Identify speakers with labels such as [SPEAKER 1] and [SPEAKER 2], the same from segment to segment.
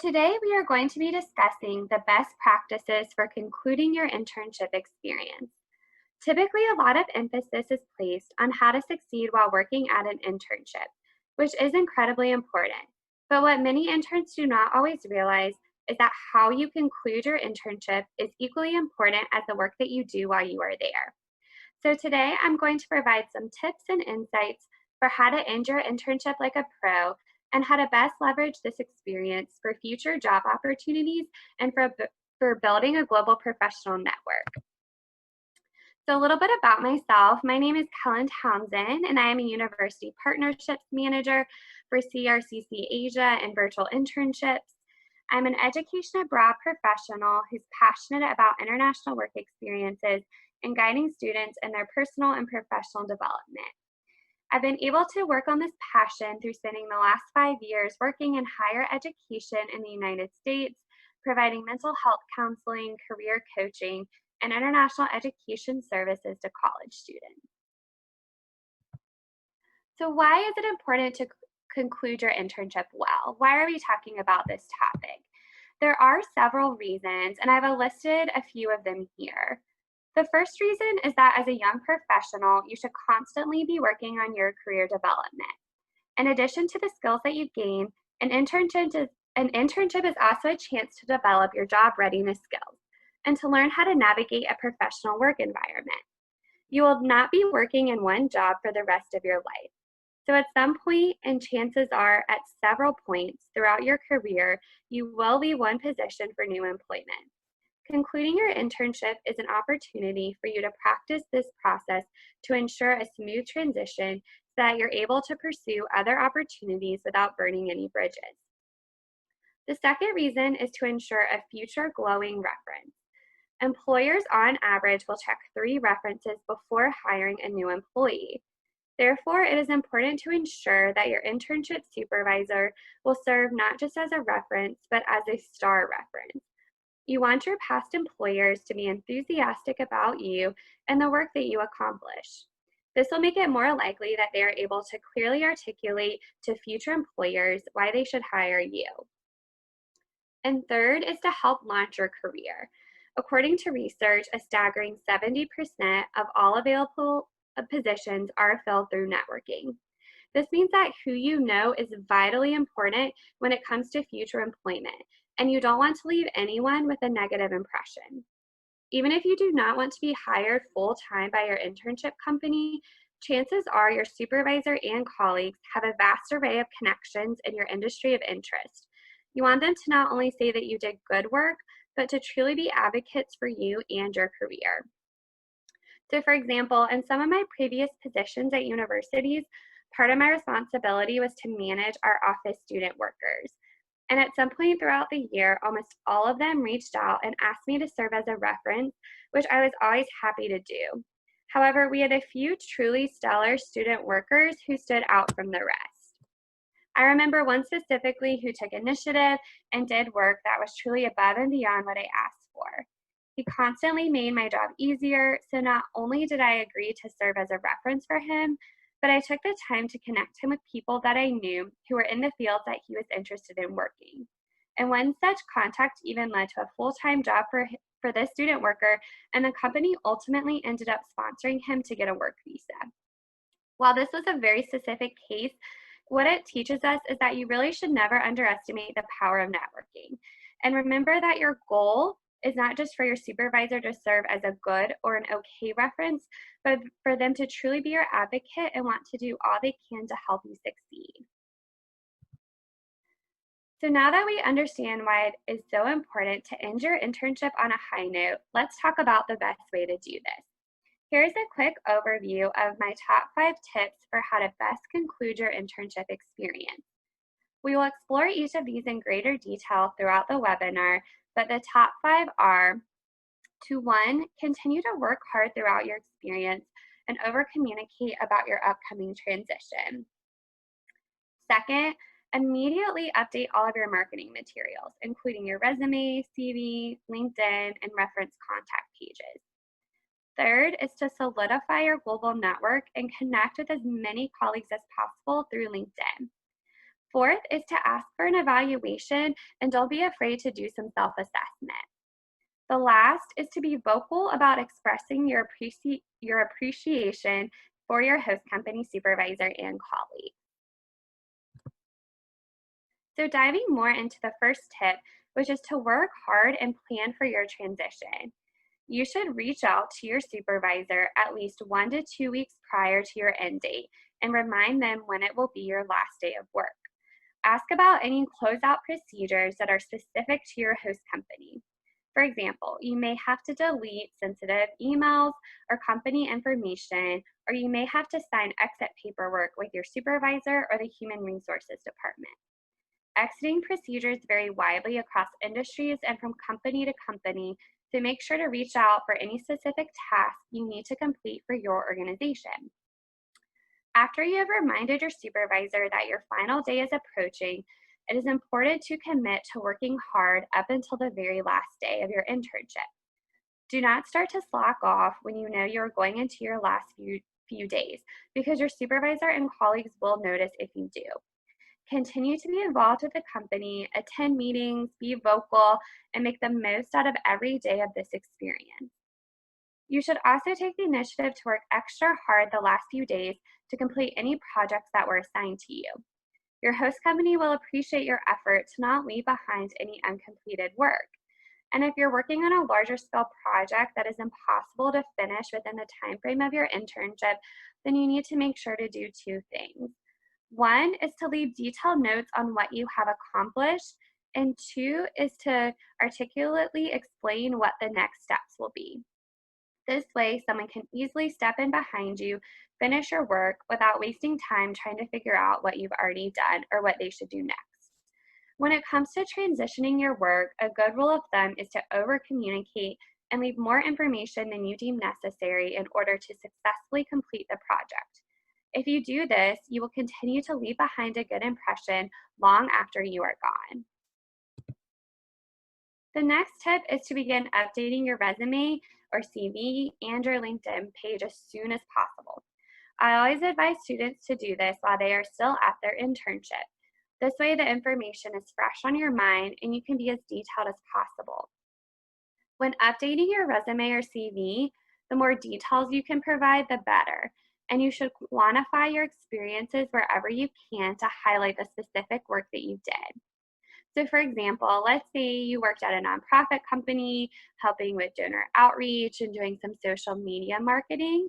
[SPEAKER 1] today we are going to be discussing the best practices for concluding your internship experience. Typically, a lot of emphasis is placed on how to succeed while working at an internship, which is incredibly important. But what many interns do not always realize is that how you conclude your internship is equally important as the work that you do while you are there. So today I'm going to provide some tips and insights for how to end your internship like a pro and how to best leverage this experience for future job opportunities and for building a global professional network. So a little bit about myself. My name is Kelen Townsend, and I am a University Partnerships Manager for CRCC Asia and Virtual Internships. I'm an education abroad professional who's passionate about international work experiences and guiding students in their personal and professional development. I've been able to work on this passion through spending the last 5 years working in higher education in the United States, providing mental health counseling, career coaching, and international education services to college students. So why is it important to conclude your internship well? Why are we talking about this topic? There are several reasons, and I've listed a few of them here. The first reason is that as a young professional, you should constantly be working on your career development. In addition to the skills that you gain, an internship is also a chance to develop your job readiness skills and to learn how to navigate a professional work environment. You will not be working in one job for the rest of your life. So at some point, and chances are at several points throughout your career, you will leave one position for new employment. Concluding your internship is an opportunity for you to practice this process to ensure a smooth transition so that you're able to pursue other opportunities without burning any bridges. The second reason is to ensure a future glowing reference. Employers on average will check 3 references before hiring a new employee. Therefore, it is important to ensure that your internship supervisor will serve not just as a reference, but as a star reference. You want your past employers to be enthusiastic about you and the work that you accomplish. This will make it more likely that they are able to clearly articulate to future employers why they should hire you. And third is to help launch your career. According to research, a staggering 70% of all available positions are filled through networking. This means that who you know is vitally important when it comes to future employment, and you don't want to leave anyone with a negative impression. Even if you do not want to be hired full-time by your internship company, chances are your supervisor and colleagues have a vast array of connections in your industry of interest. You want them to not only say that you did good work, but to truly be advocates for you and your career. So for example, in some of my previous positions at universities, part of my responsibility was to manage our office student workers. And at some point throughout the year, almost all of them reached out and asked me to serve as a reference, which I was always happy to do. However, we had a few truly stellar student workers who stood out from the rest. I remember one specifically who took initiative and did work that was truly above and beyond what I asked for. He constantly made my job easier, so not only did I agree to serve as a reference for him, but I took the time to connect him with people that I knew who were in the fields that he was interested in working. And one such contact even led to a full-time job for this student worker, and the company ultimately ended up sponsoring him to get a work visa. While this was a very specific case, what it teaches us is that you really should never underestimate the power of networking. And remember that your goal is not just for your supervisor to serve as a good or an okay reference, but for them to truly be your advocate and want to do all they can to help you succeed. So now that we understand why it is so important to end your internship on a high note, let's talk about the best way to do this. Here's a quick overview of my top 5 tips for how to best conclude your internship experience. We will explore each of these in greater detail throughout the webinar, but the top 5 are to 1, continue to work hard throughout your experience and over-communicate about your upcoming transition. Second, immediately update all of your marketing materials, including your resume, CV, LinkedIn, and reference contact pages. Third is to solidify your global network and connect with as many colleagues as possible through LinkedIn. Fourth is to ask for an evaluation and don't be afraid to do some self-assessment. The last is to be vocal about expressing your appreciation for your host company supervisor and colleague. So diving more into the first tip, which is to work hard and plan for your transition. You should reach out to your supervisor at least 1 to 2 weeks prior to your end date and remind them when it will be your last day of work. Ask about any closeout procedures that are specific to your host company. For example, you may have to delete sensitive emails or company information, or you may have to sign exit paperwork with your supervisor or the human resources department. Exiting procedures vary widely across industries and from company to company, so make sure to reach out for any specific task you need to complete for your organization. After you have reminded your supervisor that your final day is approaching, it is important to commit to working hard up until the very last day of your internship. Do not start to slack off when you know you are going into your last few days, because your supervisor and colleagues will notice if you do. Continue to be involved with the company, attend meetings, be vocal, and make the most out of every day of this experience. You should also take the initiative to work extra hard the last few days to complete any projects that were assigned to you. Your host company will appreciate your effort to not leave behind any uncompleted work. And if you're working on a larger scale project that is impossible to finish within the time frame of your internship, then you need to make sure to do two things. One is to leave detailed notes on what you have accomplished, and two is to articulately explain what the next steps will be. This way, someone can easily step in behind you, finish your work without wasting time trying to figure out what you've already done or what they should do next. When it comes to transitioning your work, a good rule of thumb is to over-communicate and leave more information than you deem necessary in order to successfully complete the project. If you do this, you will continue to leave behind a good impression long after you are gone. The next tip is to begin updating your resume or CV and your LinkedIn page as soon as possible. I always advise students to do this while they are still at their internship. This way, the information is fresh on your mind and you can be as detailed as possible. When updating your resume or CV, the more details you can provide, the better. And you should quantify your experiences wherever you can to highlight the specific work that you did. So for example, let's say you worked at a nonprofit company, helping with donor outreach and doing some social media marketing.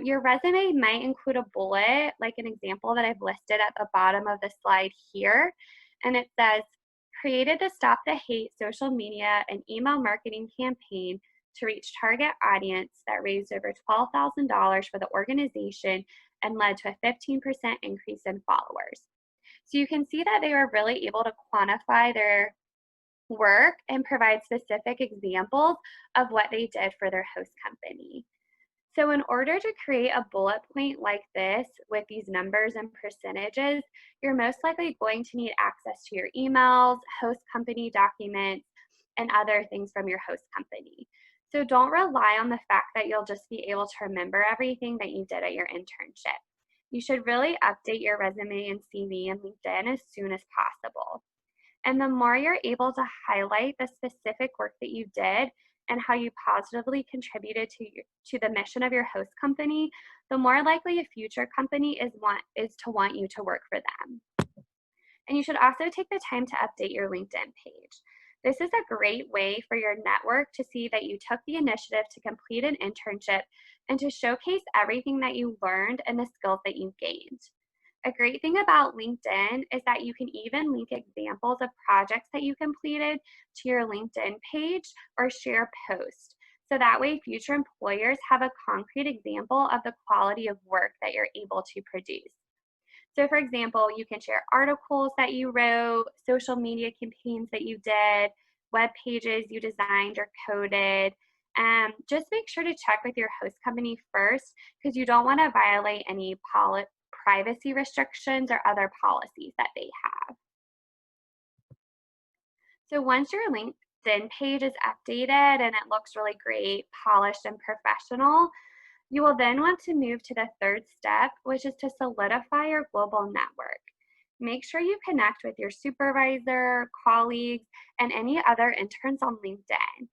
[SPEAKER 1] Your resume might include a bullet, like an example that I've listed at the bottom of the slide here. And it says, created the Stop the Hate social media and email marketing campaign to reach target audience that raised over $12,000 for the organization and led to a 15% increase in followers. So you can see that they were really able to quantify their work and provide specific examples of what they did for their host company. So in order to create a bullet point like this with these numbers and percentages, you're most likely going to need access to your emails, host company documents, and other things from your host company. So don't rely on the fact that you'll just be able to remember everything that you did at your internship. You should really update your resume and CV and LinkedIn as soon as possible. And the more you're able to highlight the specific work that you did and how you positively contributed to the mission of your host company, the more likely a future company is to want you to work for them. And you should also take the time to update your LinkedIn page. This is a great way for your network to see that you took the initiative to complete an internship and to showcase everything that you learned and the skills that you gained. A great thing about LinkedIn is that you can even link examples of projects that you completed to your LinkedIn page or share posts. So that way future employers have a concrete example of the quality of work that you're able to produce. So for example, you can share articles that you wrote, social media campaigns that you did, web pages you designed or coded. Just make sure to check with your host company first, because you don't want to violate any privacy restrictions or other policies that they have. So once your LinkedIn page is updated and it looks really great, polished, and professional, you will then want to move to the third step, which is to solidify your global network. Make sure you connect with your supervisor, colleagues, and any other interns on LinkedIn.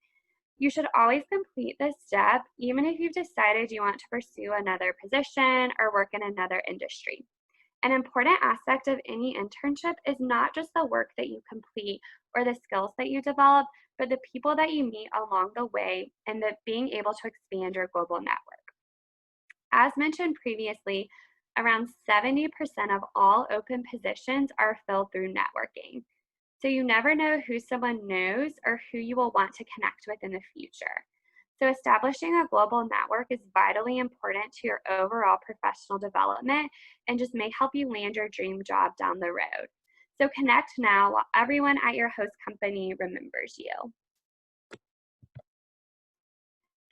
[SPEAKER 1] You should always complete this step, even if you've decided you want to pursue another position or work in another industry. An important aspect of any internship is not just the work that you complete or the skills that you develop, but the people that you meet along the way and the being able to expand your global network. As mentioned previously, around 70% of all open positions are filled through networking. So you never know who someone knows or who you will want to connect with in the future. So establishing a global network is vitally important to your overall professional development and just may help you land your dream job down the road. So connect now while everyone at your host company remembers you.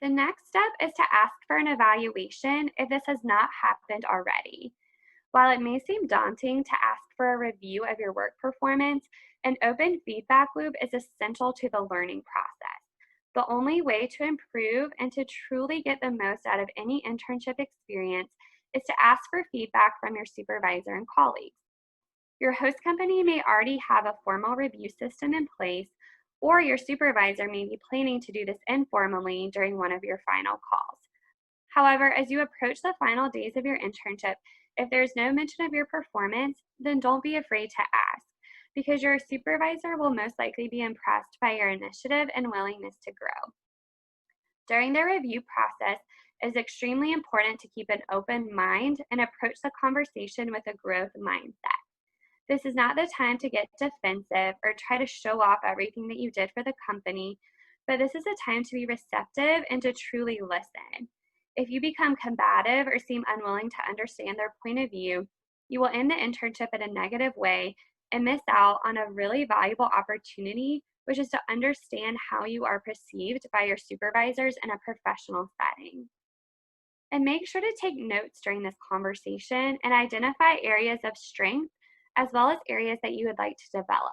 [SPEAKER 1] The next step is to ask for an evaluation if this has not happened already. While it may seem daunting to ask for a review of your work performance, an open feedback loop is essential to the learning process. The only way to improve and to truly get the most out of any internship experience is to ask for feedback from your supervisor and colleagues. Your host company may already have a formal review system in place, or your supervisor may be planning to do this informally during one of your final calls. However, as you approach the final days of your internship, if there's no mention of your performance, then don't be afraid to ask, because your supervisor will most likely be impressed by your initiative and willingness to grow. During the review process, it is extremely important to keep an open mind and approach the conversation with a growth mindset. This is not the time to get defensive or try to show off everything that you did for the company, but this is a time to be receptive and to truly listen. If you become combative or seem unwilling to understand their point of view, you will end the internship in a negative way and miss out on a really valuable opportunity, which is to understand how you are perceived by your supervisors in a professional setting. And make sure to take notes during this conversation and identify areas of strength as well as areas that you would like to develop.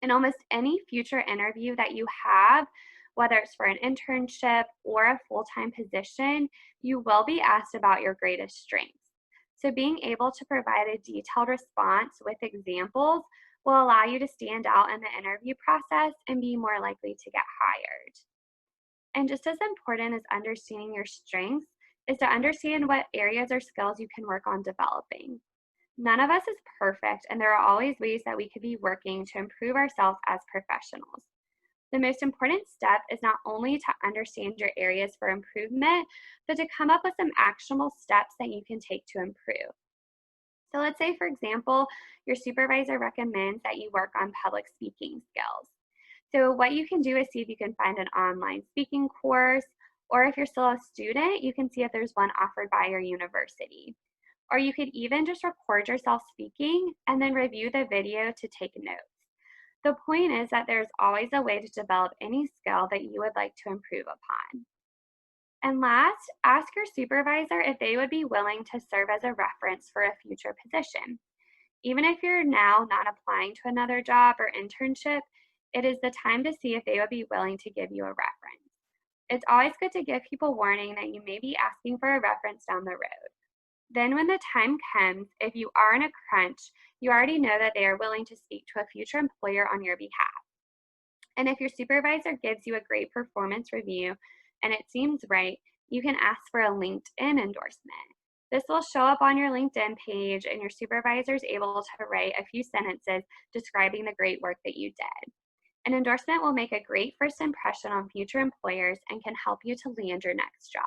[SPEAKER 1] In almost any future interview that you have, whether it's for an internship or a full-time position, you will be asked about your greatest strengths. So being able to provide a detailed response with examples will allow you to stand out in the interview process and be more likely to get hired. And just as important as understanding your strengths is to understand what areas or skills you can work on developing. None of us is perfect, and there are always ways that we could be working to improve ourselves as professionals. The most important step is not only to understand your areas for improvement, but to come up with some actionable steps that you can take to improve. So let's say, for example, your supervisor recommends that you work on public speaking skills. So what you can do is see if you can find an online speaking course, or if you're still a student, you can see if there's one offered by your university. Or you could even just record yourself speaking and then review the video to take notes. The point is that there's always a way to develop any skill that you would like to improve upon. And last, ask your supervisor if they would be willing to serve as a reference for a future position. Even if you're now not applying to another job or internship, it is the time to see if they would be willing to give you a reference. It's always good to give people warning that you may be asking for a reference down the road. Then when the time comes, if you are in a crunch, you already know that they are willing to speak to a future employer on your behalf. And if your supervisor gives you a great performance review and it seems right, you can ask for a LinkedIn endorsement. This will show up on your LinkedIn page, and your supervisor is able to write a few sentences describing the great work that you did. An endorsement will make a great first impression on future employers and can help you to land your next job.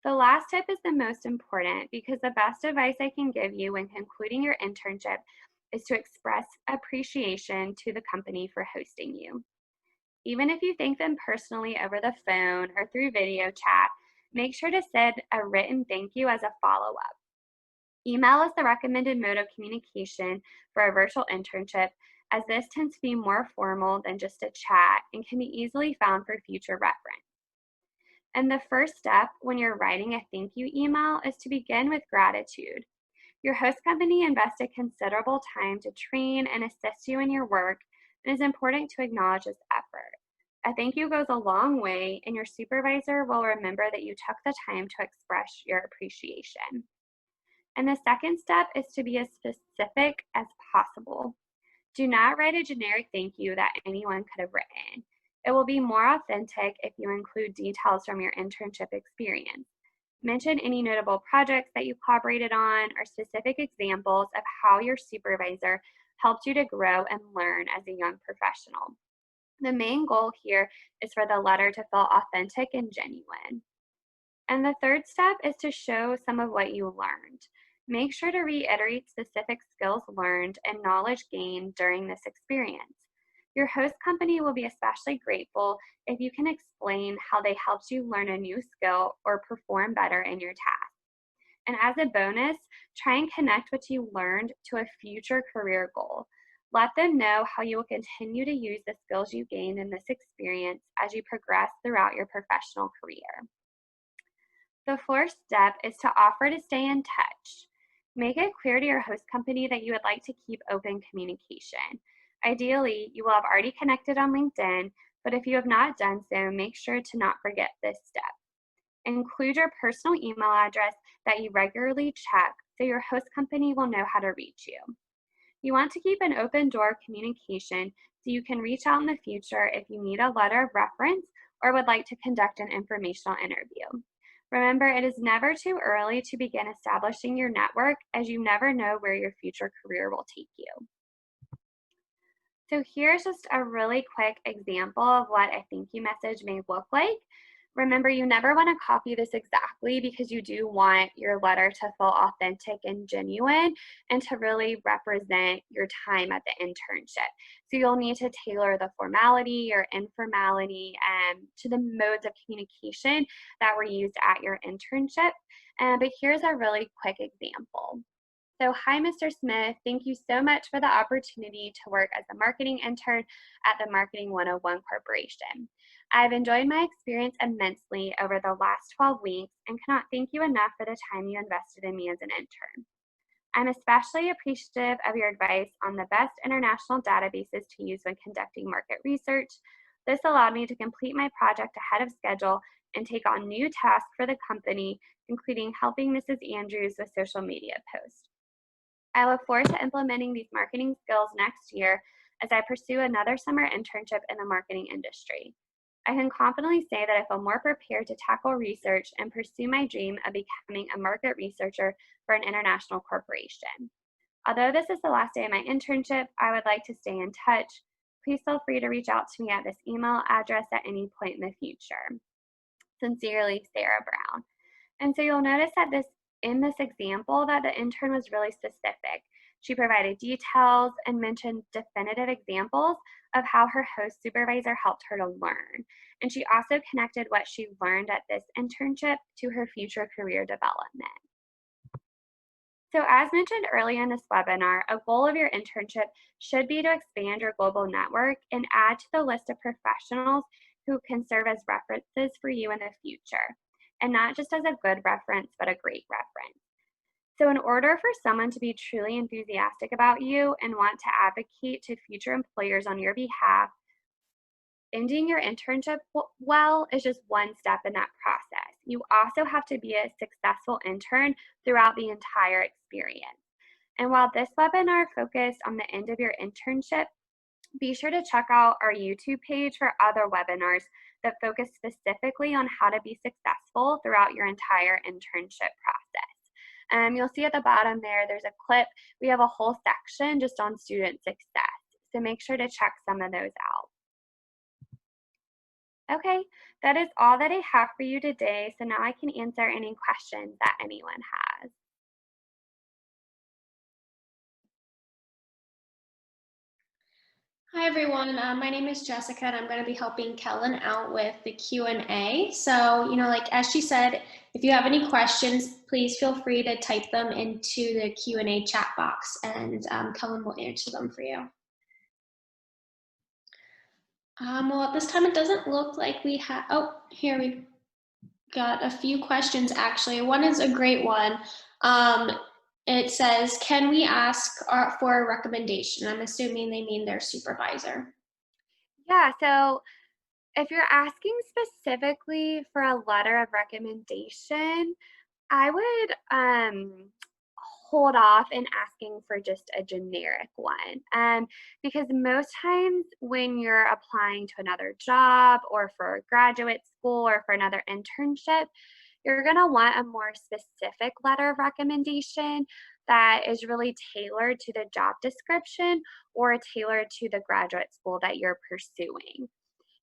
[SPEAKER 1] The last tip is the most important because the best advice I can give you when concluding your internship is to express appreciation to the company for hosting you. Even if you thank them personally over the phone or through video chat, make sure to send a written thank you as a follow-up. Email is the recommended mode of communication for a virtual internship, as this tends to be more formal than just a chat and can be easily found for future reference. And the first step when you're writing a thank you email is to begin with gratitude. Your host company invested considerable time to train and assist you in your work, and it's important to acknowledge this effort. A thank you goes a long way, and your supervisor will remember that you took the time to express your appreciation. And the second step is to be as specific as possible. Do not write a generic thank you that anyone could have written. It will be more authentic if you include details from your internship experience. Mention any notable projects that you collaborated on or specific examples of how your supervisor helped you to grow and learn as a young professional. The main goal here is for the letter to feel authentic and genuine. And the third step is to show some of what you learned. Make sure to reiterate specific skills learned and knowledge gained during this experience. Your host company will be especially grateful if you can explain how they helped you learn a new skill or perform better in your task. And as a bonus, try and connect what you learned to a future career goal. Let them know how you will continue to use the skills you gained in this experience as you progress throughout your professional career. The fourth step is to offer to stay in touch. Make it clear to your host company that you would like to keep open communication. Ideally, you will have already connected on LinkedIn, but if you have not done so, make sure to not forget this step. Include your personal email address that you regularly check so your host company will know how to reach you. You want to keep an open door of communication so you can reach out in the future if you need a letter of reference or would like to conduct an informational interview. Remember, it is never too early to begin establishing your network, as you never know where your future career will take you. So here's just a really quick example of what a thank you message may look like. Remember, you never want to copy this exactly because you do want your letter to feel authentic and genuine and to really represent your time at the internship. So you'll need to tailor the formality or informality to the modes of communication that were used at your internship. But here's a really quick example. So, hi, Mr. Smith. Thank you so much for the opportunity to work as a marketing intern at the Marketing 101 Corporation. I've enjoyed my experience immensely over the last 12 weeks and cannot thank you enough for the time you invested in me as an intern. I'm especially appreciative of your advice on the best international databases to use when conducting market research. This allowed me to complete my project ahead of schedule and take on new tasks for the company, including helping Mrs. Andrews with social media posts. I look forward to implementing these marketing skills next year as I pursue another summer internship in the marketing industry. I can confidently say that I feel more prepared to tackle research and pursue my dream of becoming a market researcher for an international corporation. Although this is the last day of my internship, I would like to stay in touch. Please feel free to reach out to me at this email address at any point in the future. Sincerely, Sarah Brown. And so you'll notice that in this example that the intern was really specific. She provided details and mentioned definitive examples of how her host supervisor helped her to learn. And she also connected what she learned at this internship to her future career development. So as mentioned earlier in this webinar, a goal of your internship should be to expand your global network and add to the list of professionals who can serve as references for you in the future. And not just as a good reference, but a great reference. So in order for someone to be truly enthusiastic about you and want to advocate to future employers on your behalf, ending your internship well is just one step in that process. You also have to be a successful intern throughout the entire experience. And while this webinar focused on the end of your internship, be sure to check out our YouTube page for other webinars that focus specifically on how to be successful throughout your entire internship process. You'll see at the bottom there's a clip. We have a whole section just on student success. So make sure to check some of those out. Okay, that is all that I have for you today. So now I can answer any questions that anyone has.
[SPEAKER 2] Hi everyone, my name is Jessica and I'm going to be helping Kelen out with the Q&A. So, like as she said, if you have any questions, please feel free to type them into the Q&A chat box and Kelen will answer them for you. Well, at this time it doesn't look like we have, here we got a few questions actually. One is a great one. It says, can we ask for a recommendation? I'm assuming they mean their supervisor.
[SPEAKER 1] Yeah, so if you're asking specifically for a letter of recommendation, I would hold off in asking for just a generic one. Because most times when you're applying to another job or for graduate school or for another internship, you're going to want a more specific letter of recommendation that is really tailored to the job description or tailored to the graduate school that you're pursuing.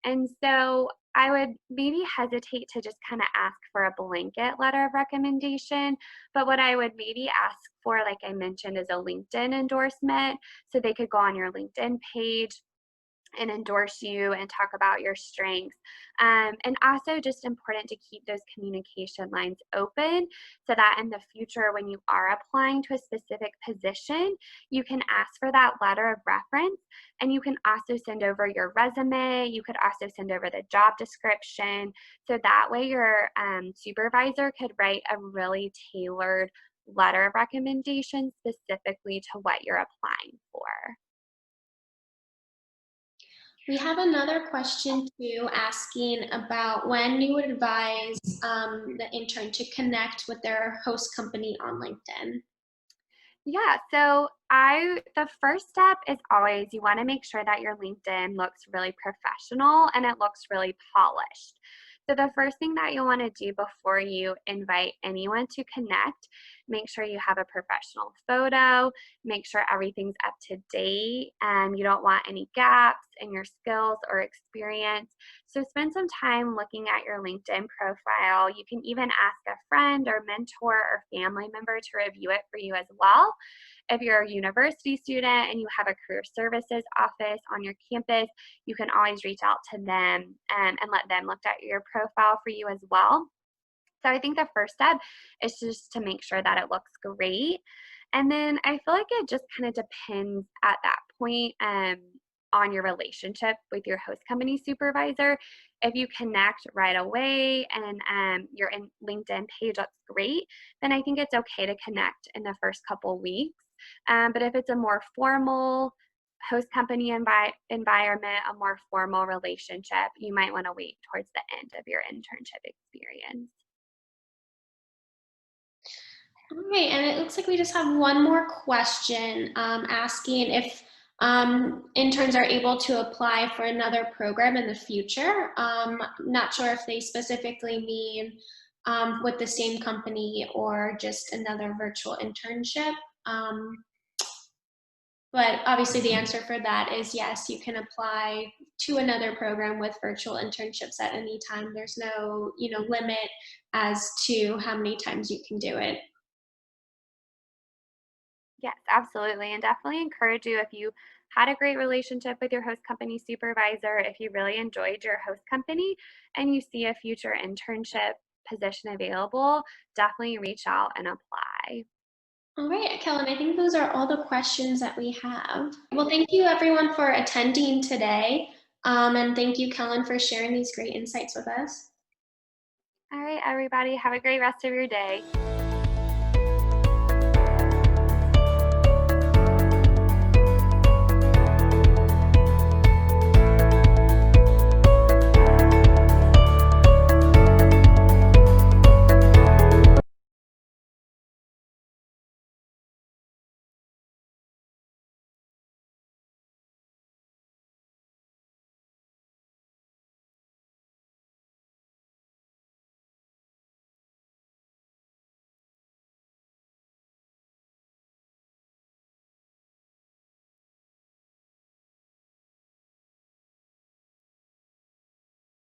[SPEAKER 1] And so I would maybe hesitate to just kind of ask for a blanket letter of recommendation. But what I would maybe ask for, like I mentioned, is a LinkedIn endorsement. So they could go on your LinkedIn page and endorse you and talk about your strengths. And also just important to keep those communication lines open so that in the future, when you are applying to a specific position, you can ask for that letter of reference, and you can also send over your resume. You could also send over the job description. So that way your supervisor could write a really tailored letter of recommendation specifically to what you're applying for.
[SPEAKER 2] We have another question too, asking about when you would advise the intern to connect with their host company on LinkedIn.
[SPEAKER 1] Yeah, so the first step is always you want to make sure that your LinkedIn looks really professional and it looks really polished. So the first thing that you'll want to do before you invite anyone to connect, make sure you have a professional photo, make sure everything's up to date, and you don't want any gaps in your skills or experience. So spend some time looking at your LinkedIn profile. You can even ask a friend or mentor or family member to review it for you as well. If you're a university student and you have a career services office on your campus, you can always reach out to them and let them look at your profile for you as well. So I think the first step is just to make sure that it looks great. And then I feel like it just kind of depends at that point on your relationship with your host company supervisor. If you connect right away and your LinkedIn page looks great, then I think it's okay to connect in the first couple weeks. But if it's a more formal host company environment, a more formal relationship, you might want to wait towards the end of your internship experience.
[SPEAKER 2] All right, and it looks like we just have one more question asking if interns are able to apply for another program in the future. Not sure if they specifically mean with the same company or just another virtual internship. But obviously the answer for that is yes, you can apply to another program with virtual internships at any time. There's no, limit as to how many times you can do it.
[SPEAKER 1] Yes, absolutely. And definitely encourage you if you had a great relationship with your host company supervisor, if you really enjoyed your host company and you see a future internship position available, definitely reach out and apply.
[SPEAKER 2] All right, Kellen, I think those are all the questions that we have. Well, thank you everyone for attending today. And thank you, Kellen, for sharing these great insights with us.
[SPEAKER 1] All right, everybody, have a great rest of your day.